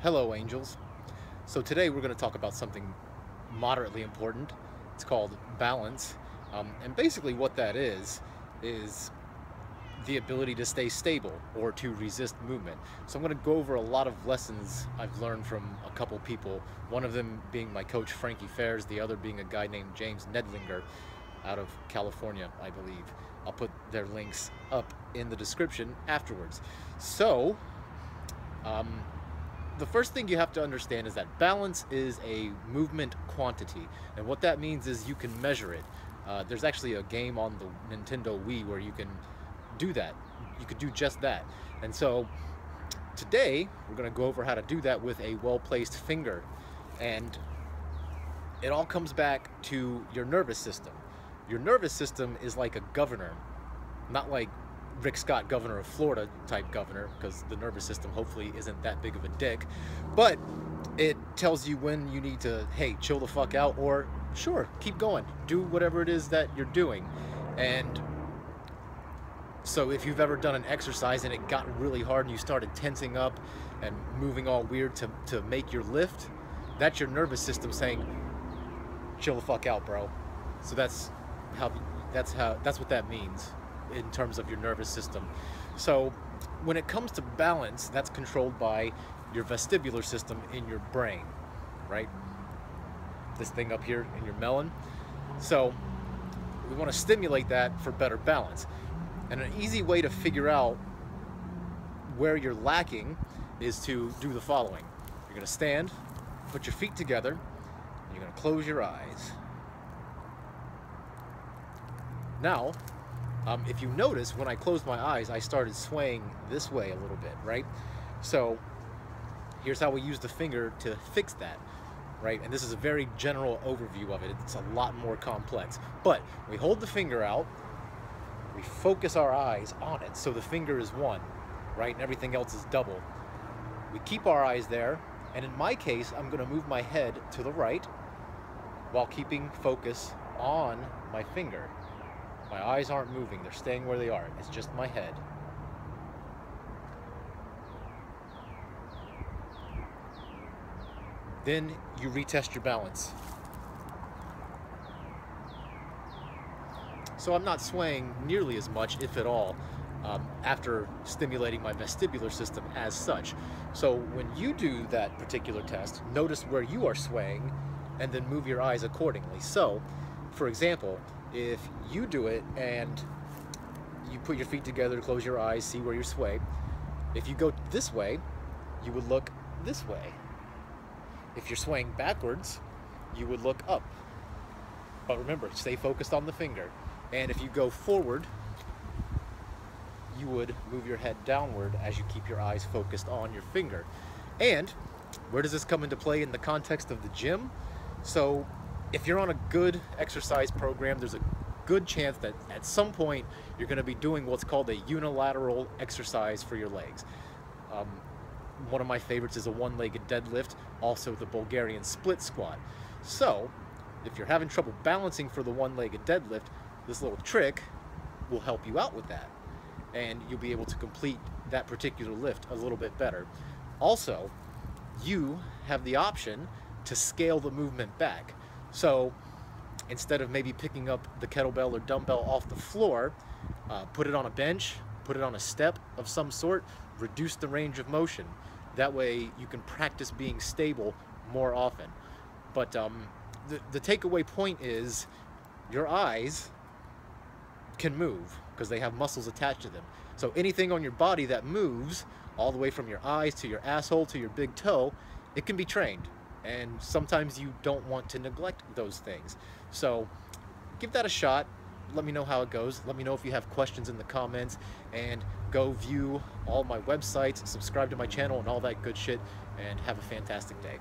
Hello, angels. So today we're going to talk about something moderately important. It's called balance. And basically what that is the ability to stay stable or to resist movement. So I'm going to go over a lot of lessons I've learned from a couple people, one of them being my coach Frankie Fairs, the other being a guy named James Nedlinger out of California, I believe. I'll put their links up in the description afterwards. So, the first thing you have to understand is that balance is a movement quantity, and what that means is you can measure it. There's actually a game on the Nintendo Wii where you can do that. You could do just that. And so today we're going to go over how to do that with a well-placed finger, and it all comes back to your nervous system. Your nervous system is like a governor, not like Rick Scott, governor of Florida type governor, because the nervous system hopefully isn't that big of a dick, but it tells you when you need to, hey, chill the fuck out, or sure, keep going, do whatever it is that you're doing. And so if you've ever done an exercise and it got really hard and you started tensing up and moving all weird to make your lift, that's your nervous system saying, chill the fuck out, bro. So that's what that means in terms of your nervous system. So when it comes to balance, that's controlled by your vestibular system in your brain, right? This thing up here in your melon. So we want to stimulate that for better balance. And an easy way to figure out where you're lacking is to do the following. You're going to stand, put your feet together, and you're going to close your eyes. Now, if you notice, when I closed my eyes, I started swaying this way a little bit, right? So here's how we use the finger to fix that, right? And this is a very general overview of it. It's a lot more complex. But we hold the finger out, we focus our eyes on it, so the finger is one, right? And everything else is double. We keep our eyes there, and in my case, I'm gonna move my head to the right while keeping focus on my finger. My eyes aren't moving, they're staying where they are. It's just my head. Then you retest your balance. So I'm not swaying nearly as much, if at all, after stimulating my vestibular system as such. So when you do that particular test, notice where you are swaying and then move your eyes accordingly. So, for example, if you do it and you put your feet together, close your eyes, see where you sway. If you go this way, you would look this way. If you're swaying backwards, you would look up. But remember, stay focused on the finger. And if you go forward, you would move your head downward as you keep your eyes focused on your finger. And where does this come into play in the context of the gym? So if you're on a good exercise program, there's a good chance that at some point you're going to be doing what's called a unilateral exercise for your legs. One of my favorites is a one-legged deadlift, also the Bulgarian split squat. So if you're having trouble balancing for the one-legged deadlift, this little trick will help you out with that, and you'll be able to complete that particular lift a little bit better. Also, you have the option to scale the movement back. So instead of maybe picking up the kettlebell or dumbbell off the floor, put it on a bench, put it on a step of some sort, reduce the range of motion. That way you can practice being stable more often. But the takeaway point is your eyes can move because they have muscles attached to them. So anything on your body that moves, all the way from your eyes to your asshole to your big toe, it can be trained. And sometimes you don't want to neglect those things. So give that a shot. Let me know how it goes. Let me know if you have questions in the comments, and go view all my websites, subscribe to my channel and all that good shit, and have a fantastic day.